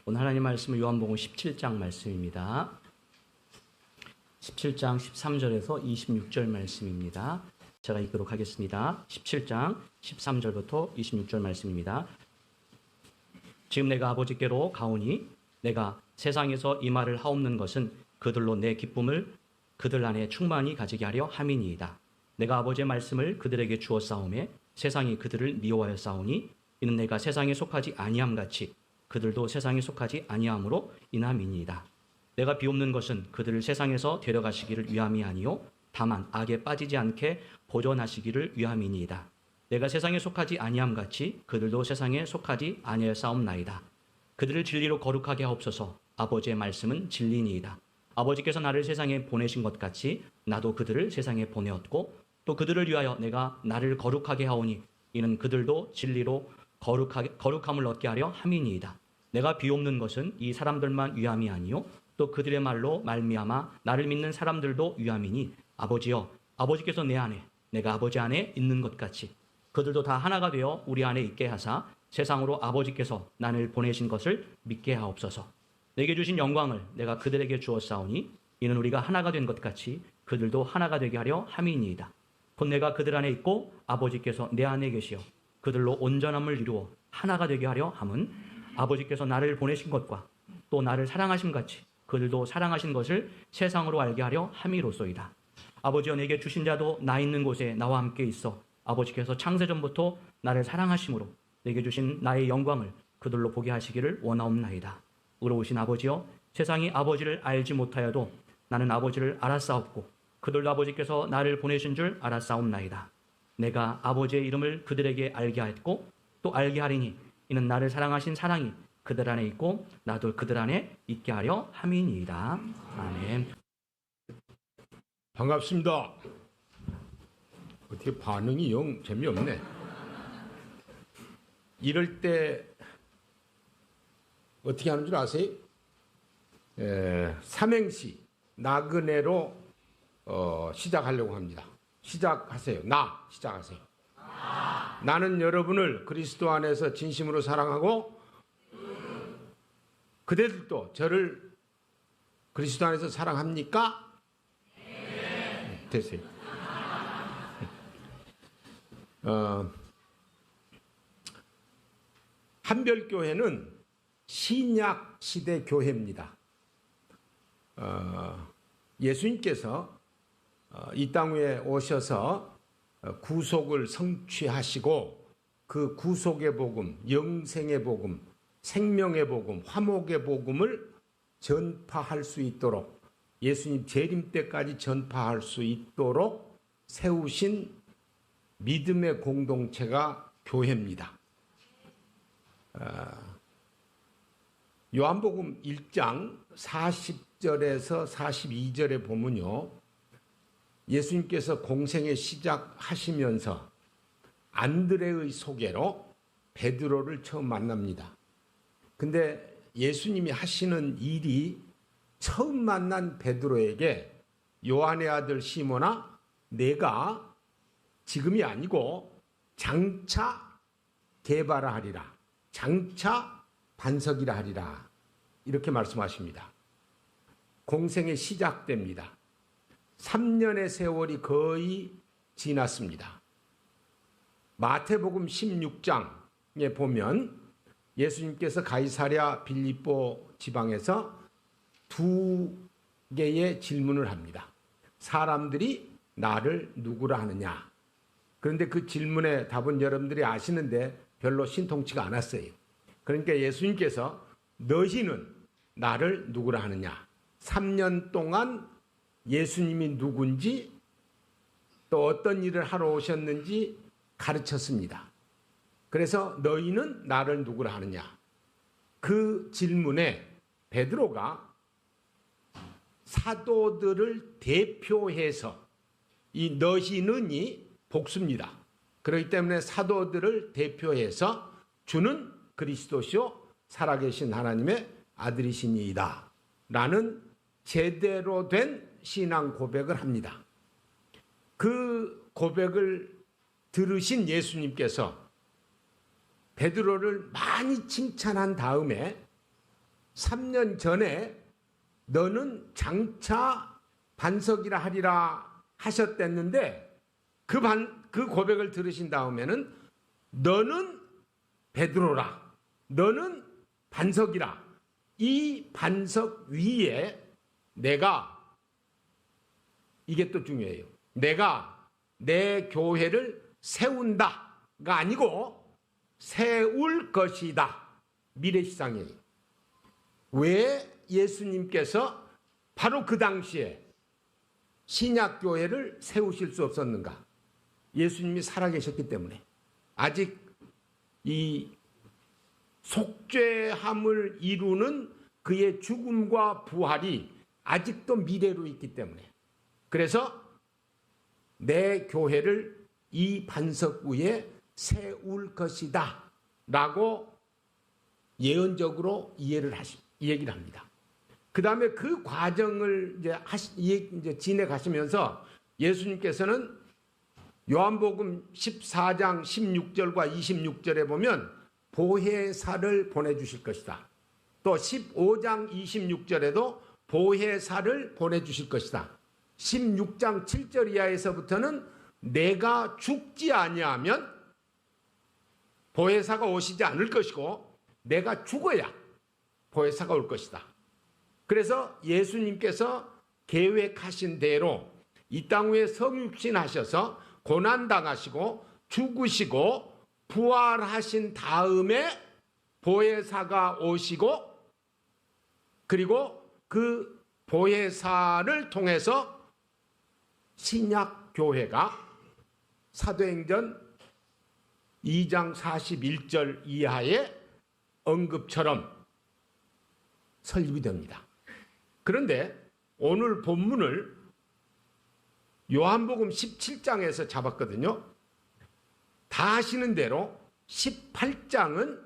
오늘 하나님 말씀은 요한복음 17장 말씀입니다. 17장 13절에서 26절 말씀입니다. 제가 읽도록 하겠습니다. 17장 13절부터 26절 말씀입니다. 지금 내가 아버지께로 가오니 내가 세상에서 이 말을 하옵는 것은 그들로 내 기쁨을 그들 안에 충만히 가지게 하려 함이니이다. 내가 아버지의 말씀을 그들에게 주었사오매 세상이 그들을 미워하여 싸우니 이는 내가 세상에 속하지 아니함 같이 그들도 세상에 속하지 아니함으로 인함이니이다. 내가 비옵는 것은 그들을 세상에서 데려가시기를 위함이 아니요 다만 악에 빠지지 않게 보존하시기를 위함이니이다. 내가 세상에 속하지 아니함 같이 그들도 세상에 속하지 아니하였사옵나이다. 그들을 진리로 거룩하게 하옵소서. 아버지의 말씀은 진리니이다. 아버지께서 나를 세상에 보내신 것 같이 나도 그들을 세상에 보내었고 또 그들을 위하여 내가 나를 거룩하게 하오니 이는 그들도 진리로 거룩함을 얻게 하려 함이니이다. 내가 비옵는 것은 이 사람들만 위함이 아니요 또 그들의 말로 말미암아 나를 믿는 사람들도 위함이니 아버지여 아버지께서 내 안에 내가 아버지 안에 있는 것 같이 그들도 다 하나가 되어 우리 안에 있게 하사 세상으로 아버지께서 나를 보내신 것을 믿게 하옵소서. 내게 주신 영광을 내가 그들에게 주었사오니 이는 우리가 하나가 된 것 같이 그들도 하나가 되게 하려 함이니이다. 곧 내가 그들 안에 있고 아버지께서 내 안에 계시어 그들로 온전함을 이루어 하나가 되게 하려 함은 아버지께서 나를 보내신 것과 또 나를 사랑하심 같이 그들도 사랑하신 것을 세상으로 알게 하려 함이로소이다. 아버지여 내게 주신 자도 나 있는 곳에 나와 함께 있어 아버지께서 창세전부터 나를 사랑하심으로 내게 주신 나의 영광을 그들로 보게 하시기를 원하옵나이다. 의로우신 아버지여 세상이 아버지를 알지 못하여도 나는 아버지를 알았사옵고 그들도 아버지께서 나를 보내신 줄 알았사옵나이다. 내가 아버지의 이름을 그들에게 알게 하였고 또 알게 하리니 이는 나를 사랑하신 사랑이 그들 안에 있고 나도 그들 안에 있게 하려 함이니이다. 아멘. 반갑습니다. 어떻게 반응이 영 재미없네. 이럴 때 어떻게 하는 줄 아세요? 삼행시 나그네로 시작하려고 합니다. 시작하세요. 시작하세요. 나는 여러분을 그리스도 안에서 진심으로 사랑하고 그대들도 저를 그리스도 안에서 사랑합니까? 네. 됐어요. 한별교회는 신약 시대 교회입니다. 예수님께서 이 땅 위에 오셔서 구속을 성취하시고 그 구속의 복음, 영생의 복음, 생명의 복음, 화목의 복음을 전파할 수 있도록 예수님 재림 때까지 전파할 수 있도록 세우신 믿음의 공동체가 교회입니다. 요한복음 1장 40절에서 42절에 보면요. 예수님께서 공생의 시작하시면서 안드레의 소개로 베드로를 처음 만납니다. 근데 예수님이 하시는 일이 처음 만난 베드로에게 요한의 아들 시몬아 내가 지금이 아니고 장차 개바라 하리라. 장차 반석이라 하리라. 이렇게 말씀하십니다. 공생이 시작됩니다. 3년의 세월이 거의 지났습니다. 마태복음 16장에 보면 예수님께서 가이사랴 빌립보 지방에서 두 개의 질문을 합니다. 사람들이 나를 누구라 하느냐. 그런데 그 질문의 답은 여러분들이 아시는데 별로 신통치가 않았어요. 그러니까 예수님께서 너희는 나를 누구라 하느냐. 3년 동안 예수님이 누군지 또 어떤 일을 하러 오셨는지 가르쳤습니다. 그래서 너희는 나를 누구라 하느냐. 그 질문에 베드로가 사도들을 대표해서 이 너희는이 복수입니다. 그렇기 때문에 사도들을 대표해서 주는 그리스도시요 살아계신 하나님의 아들이시니이다 라는 제대로 된 신앙 고백을 합니다. 그 고백을 들으신 예수님께서 베드로를 많이 칭찬한 다음에 3년 전에 너는 장차 반석이라 하리라 하셨댔는데 그 고백을 들으신 다음에는 너는 베드로라, 너는 반석이라, 이 반석 위에 내가, 이게 또 중요해요, 내가 내 교회를 세운다가 아니고 세울 것이다. 미래시상이에요. 왜 예수님께서 바로 그 당시에 신약교회를 세우실 수 없었는가? 예수님이 살아계셨기 때문에. 아직 이 속죄함을 이루는 그의 죽음과 부활이 아직도 미래로 있기 때문에. 그래서 내 교회를 이 반석 위에 세울 것이다 라고 예언적으로 얘기를 합니다. 그 다음에 그 과정을 이제 지내가시면서 예수님께서는 요한복음 14장 16절과 26절에 보면 보혜사를 보내주실 것이다. 또 15장 26절에도 보혜사를 보내주실 것이다. 16장 7절 이하에서부터는 내가 죽지 아니하면 보혜사가 오시지 않을 것이고 내가 죽어야 보혜사가 올 것이다. 그래서 예수님께서 계획하신 대로 이 땅 위에 성육신 하셔서 고난당하시고 죽으시고 부활하신 다음에 보혜사가 오시고 그리고 그 보혜사를 통해서 신약교회가 사도행전 2장 41절 이하의 언급처럼 설립이 됩니다. 그런데 오늘 본문을 요한복음 17장에서 잡았거든요. 다 아시는 대로 18장은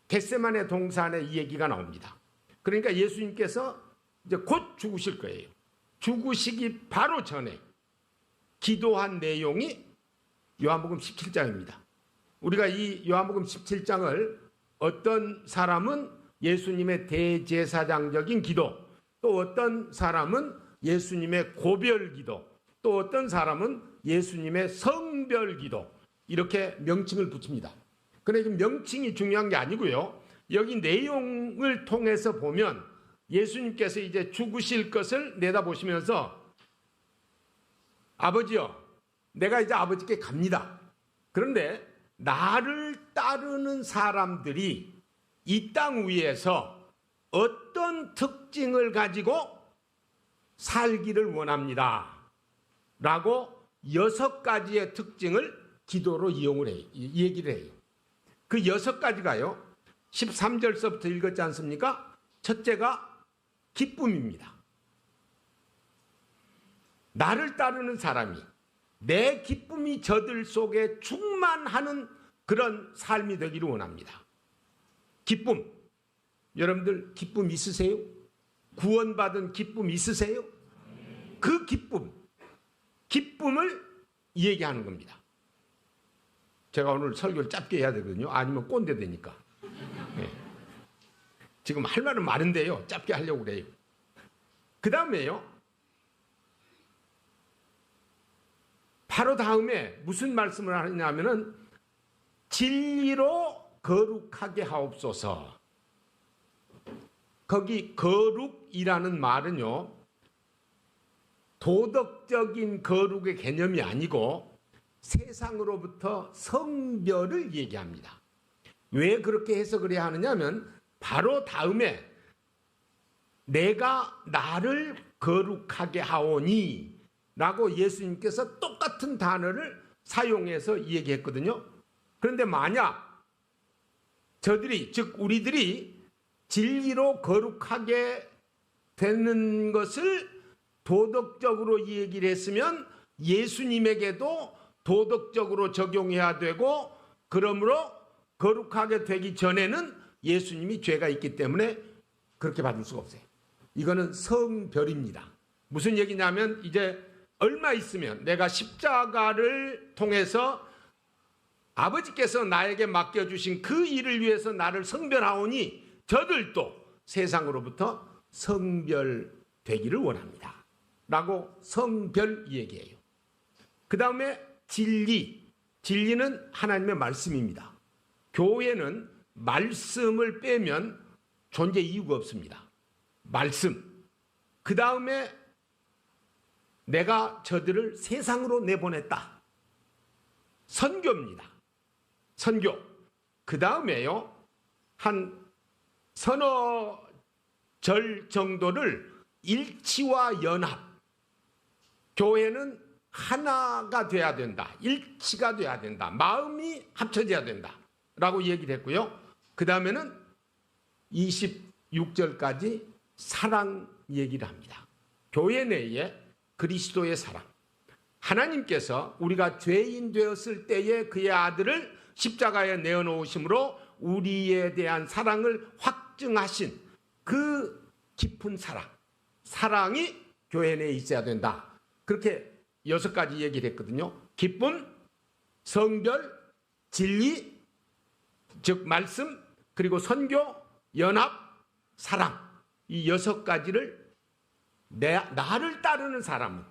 겟세마네 동산의 이 얘기가 나옵니다. 그러니까 예수님께서 이제 곧 죽으실 거예요. 죽으시기 바로 전에 기도한 내용이 요한복음 17장입니다. 우리가 이 요한복음 17장을 어떤 사람은 예수님의 대제사장적인 기도, 또 어떤 사람은 예수님의 고별 기도, 또 어떤 사람은 예수님의 성별 기도, 이렇게 명칭을 붙입니다. 그런데 명칭이 중요한 게 아니고요. 여기 내용을 통해서 보면 예수님께서 이제 죽으실 것을 내다보시면서 아버지요, 내가 이제 아버지께 갑니다. 그런데 나를 따르는 사람들이 이 땅 위에서 어떤 특징을 가지고 살기를 원합니다. 라고 6가지의 특징을 기도로 얘기를 해요. 그 6가지가요. 13절서부터 읽었지 않습니까? 첫째가 기쁨입니다. 나를 따르는 사람이 내 기쁨이 저들 속에 충만하는 그런 삶이 되기를 원합니다. 기쁨. 여러분들 기쁨 있으세요? 구원받은 기쁨 있으세요? 그 기쁨을 얘기하는 겁니다. 제가 오늘 설교를 짧게 해야 되거든요. 아니면 꼰대 되니까. 네. 지금 할 말은 많은데요. 짧게 하려고 그래요. 그 다음에요. 바로 다음에 무슨 말씀을 하냐면은 진리로 거룩하게 하옵소서. 거기 거룩이라는 말은요, 도덕적인 거룩의 개념이 아니고 세상으로부터 성별을 얘기합니다. 왜 그렇게 해석을 해야 하느냐면 바로 다음에 내가 나를 거룩하게 하오니 라고 예수님께서 똑같은 단어를 사용해서 얘기했거든요. 그런데 만약 저들이, 즉 우리들이 진리로 거룩하게 되는 것을 도덕적으로 얘기를 했으면 예수님에게도 도덕적으로 적용해야 되고, 그러므로 거룩하게 되기 전에는 예수님이 죄가 있기 때문에 그렇게 받을 수가 없어요. 이거는 성별입니다. 무슨 얘기냐면 이제 얼마 있으면 내가 십자가를 통해서 아버지께서 나에게 맡겨주신 그 일을 위해서 나를 성별하오니 저들도 세상으로부터 성별되기를 원합니다. 라고 성별 얘기해요. 그 다음에 진리. 진리는 하나님의 말씀입니다. 교회는 말씀을 빼면 존재 이유가 없습니다. 말씀. 그 다음에 내가 저들을 세상으로 내보냈다. 선교입니다. 선교. 그 다음에요, 한 서너 절 정도를 일치와 연합. 교회는 하나가 돼야 된다. 일치가 돼야 된다. 마음이 합쳐져야 된다. 라고 얘기를 했고요. 그 다음에는 26절까지 사랑 얘기를 합니다. 교회 내에 그리스도의 사랑. 하나님께서 우리가 죄인 되었을 때에 그의 아들을 십자가에 내어놓으심으로 우리에 대한 사랑을 확증하신 그 깊은 사랑. 사랑이 교회 내에 있어야 된다. 그렇게 6가지 얘기를 했거든요. 기쁨, 성별, 진리, 즉 말씀, 그리고 선교, 연합, 사랑. 이 6가지를 나를 따르는 사람은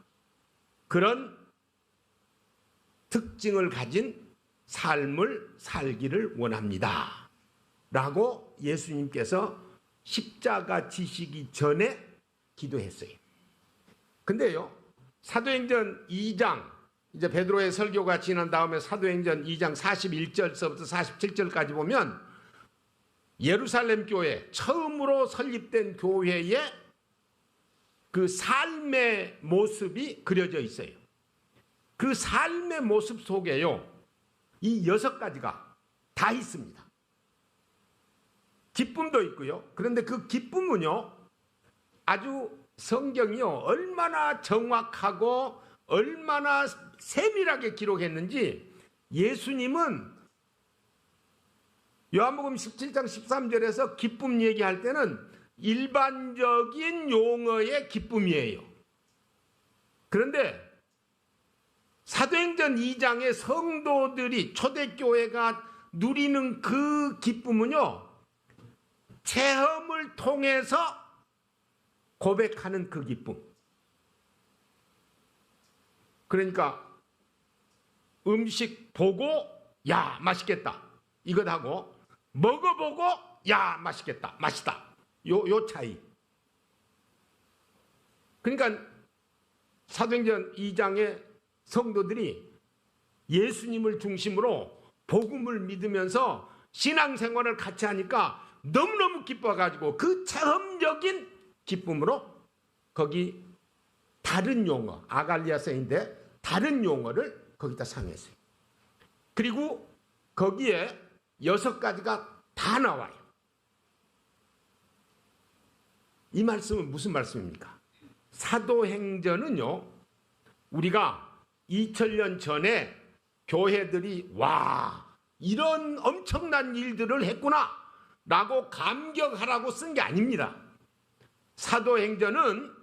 그런 특징을 가진 삶을 살기를 원합니다. 라고 예수님께서 십자가 지시기 전에 기도했어요. 근데요, 사도행전 2장, 이제 베드로의 설교가 지난 다음에 사도행전 2장 41절서부터 47절까지 보면 예루살렘 교회, 처음으로 설립된 교회의 그 삶의 모습이 그려져 있어요. 그 삶의 모습 속에요, 이 6가지가 다 있습니다. 기쁨도 있고요. 그런데 그 기쁨은요, 아주 성경이요, 얼마나 정확하고 얼마나 세밀하게 기록했는지, 예수님은 요한복음 17장 13절에서 기쁨 얘기할 때는 일반적인 용어의 기쁨이에요. 그런데 사도행전 2장의 성도들이, 초대교회가 누리는 그 기쁨은요, 체험을 통해서 고백하는 그 기쁨. 그러니까 음식 보고 야 맛있겠다 이것 하고 먹어보고 야 맛있겠다 맛있다 요 차이. 그러니까 사도행전 2장의 성도들이 예수님을 중심으로 복음을 믿으면서 신앙생활을 같이 하니까 너무너무 기뻐가지고 그 체험적인 기쁨으로 거기 다른 용어, 아갈리아서인데 다른 용어를 거기다 사용했어요. 그리고 거기에 6가지가 다 나와요. 이 말씀은 무슨 말씀입니까? 사도행전은요, 우리가 2000년 전에 교회들이 와 이런 엄청난 일들을 했구나 라고 감격하라고 쓴 게 아닙니다. 사도행전은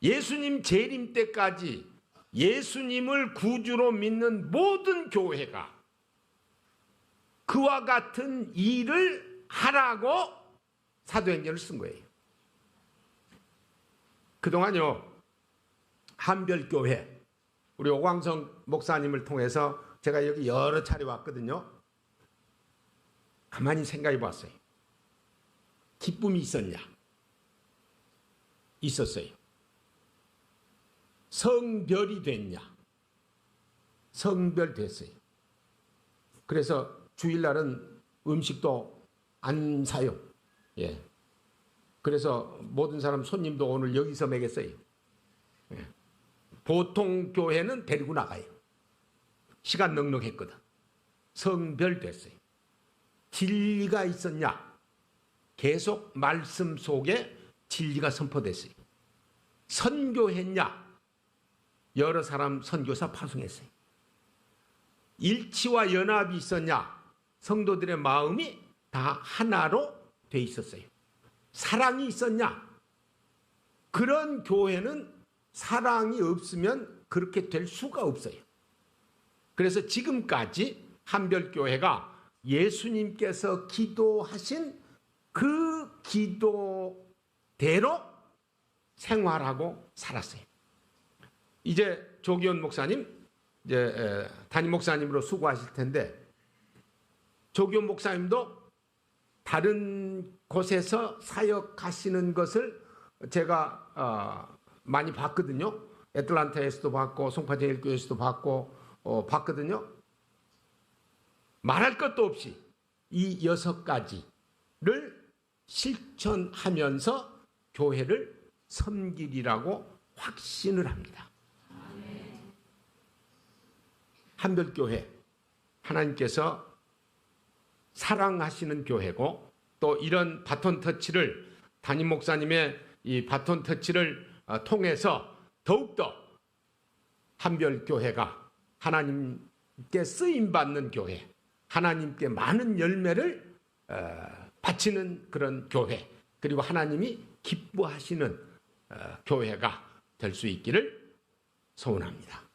예수님 재림 때까지 예수님을 구주로 믿는 모든 교회가 그와 같은 일을 하라고 사도행전을 쓴 거예요. 그동안요, 한별교회, 우리 오광성 목사님을 통해서 제가 여기 여러 차례 왔거든요. 가만히 생각해 봤어요. 기쁨이 있었냐? 있었어요. 성별이 됐냐? 성별됐어요. 그래서 주일날은 음식도 안 사요. 예. 그래서 모든 사람 손님도 오늘 여기서 먹였어요. 예. 보통 교회는 데리고 나가요. 시간 넉넉했거든. 성별됐어요. 진리가 있었냐? 계속 말씀 속에 진리가 선포됐어요. 선교했냐? 여러 사람 선교사 파송했어요. 일치와 연합이 있었냐? 성도들의 마음이 다 하나로 돼 있었어요. 사랑이 있었냐? 그런 교회는 사랑이 없으면 그렇게 될 수가 없어요. 그래서 지금까지 한별교회가 예수님께서 기도하신 그 기도대로 생활하고 살았어요. 이제 조기현 목사님, 이제 담임 목사님으로 수고하실 텐데, 조기현 목사님도 다른 곳에서 사역하시는 것을 제가 많이 봤거든요. 애틀란타에서도 봤고 송파제일교회에서도 봤거든요. 말할 것도 없이 이 6가지를 실천하면서 교회를 섬기리라고 확신을 합니다. 한별교회, 하나님께서 사랑하시는 교회고, 또 이런 바톤 터치를, 담임 목사님의 이 바톤 터치를 통해서 더욱더 한별교회가 하나님께 쓰임받는 교회, 하나님께 많은 열매를 바치는 그런 교회, 그리고 하나님이 기뻐하시는 교회가 될 수 있기를 소원합니다.